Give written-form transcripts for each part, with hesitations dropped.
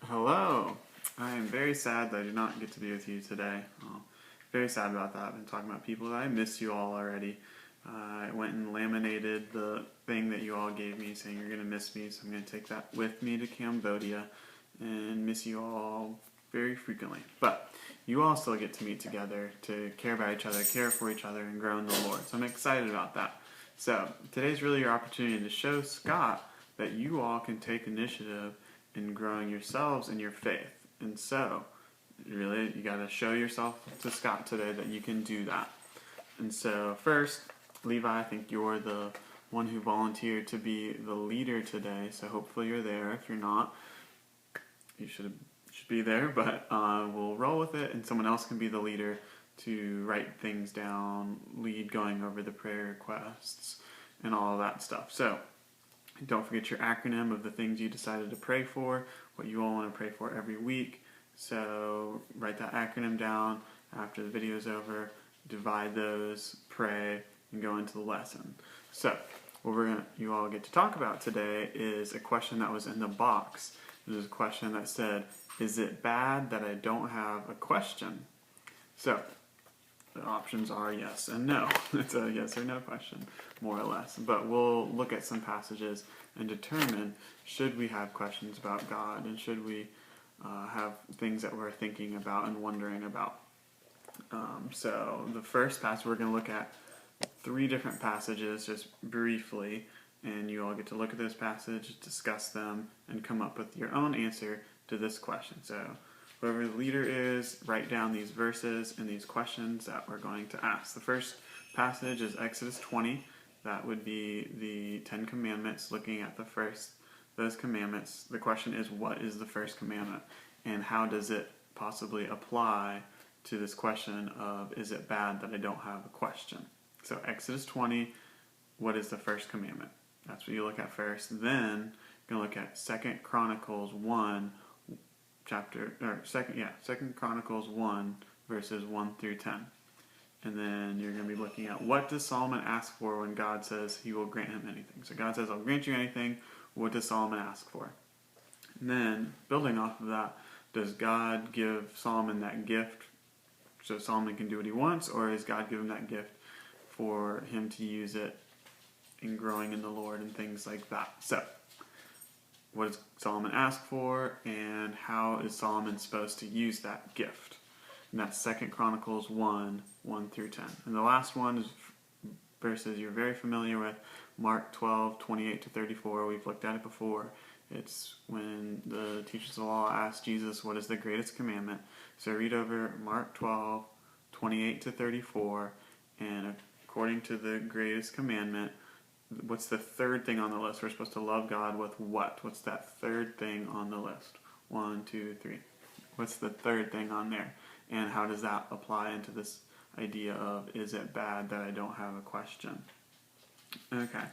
Hello. I am very sad that I did not get to be with you today. Very sad about that. I've been talking about people that I miss you all already. I went and laminated the thing that you all gave me saying you're going to miss me, so I'm going to take that with me to Cambodia and miss you all very frequently. But you all still get to meet together to care about each other, care for each other, and grow in the Lord. So I'm excited about that. So today's really your opportunity to show Scott that you all can take initiative in growing yourselves in your faith. And so, really, you got to show yourself to Scott today that you can do that. And so, first, Levi, I think you're the one who volunteered to be the leader today. So hopefully you're there. If you're not, you should be there. But we'll roll with it, and someone else can be the leader to write things down, lead going over the prayer requests, and all of that stuff. So, don't forget your acronym of the things you decided to pray for, what you all want to pray for every week. So write that acronym down after the video is over, divide those, pray, and go into the lesson. So what you all get to talk about today is a question that was in the box. It was a question that said, is it bad that I don't have a question? So the options are yes and no. It's a yes or no question, more or less. But we'll look at some passages and determine, should we have questions about God, and should we have things that we're thinking about and wondering about. So the first passage, we're going to look at 3 different passages just briefly, and you all get to look at those passages, discuss them, and come up with your own answer to this question. So whoever the leader is, write down these verses and these questions that we're going to ask. The first passage is Exodus 20. That would be the 10 Commandments, looking at those commandments. The question is, what is the first commandment? And how does it possibly apply to this question of, is it bad that I don't have a question? So Exodus 20, what is the first commandment? That's what you look at first. Then you're going to look at 2 Chronicles 1, Second Chronicles 1, verses 1 through 10. And then you're going to be looking at, what does Solomon ask for when God says he will grant him anything? So God says, I'll grant you anything. What does Solomon ask for? And then, building off of that, does God give Solomon that gift so Solomon can do what he wants, or is God giving that gift for him to use it in growing in the Lord and things like that? So, what does Solomon ask for, and how is Solomon supposed to use that gift? And that's 2 Chronicles 1, 1 through 10. And the last one is verses you're very familiar with, Mark 12, 28 to 34. We've looked at it before. It's when the teachers of the law asked Jesus, what is the greatest commandment? So read over Mark 12, 28 to 34, and according to the greatest commandment, what's the third thing on the list? We're supposed to love God with what? What's that third thing on the list? 1, 2, 3. What's the third thing on there? And how does that apply into this idea of, is it bad that I don't have a question? Okay.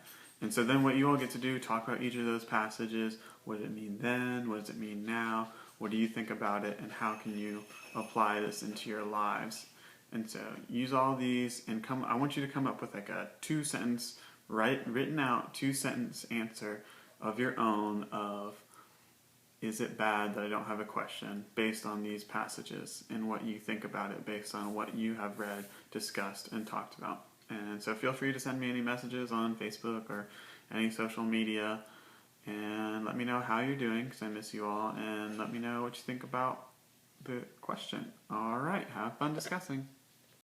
And so then what you all get to do, talk about each of those passages. What did it mean then? What does it mean now? What do you think about it? And how can you apply this into your lives? And so use all these, and I want you to come up with like a 2-sentence, written out 2-sentence answer of your own of, is it bad that I don't have a question, based on these passages, and what you think about it based on what you have read, discussed, and talked about. And so feel free to send me any messages on Facebook or any social media, and let me know how you're doing, because I miss you all, and let me know what you think about the question. All right, have fun discussing.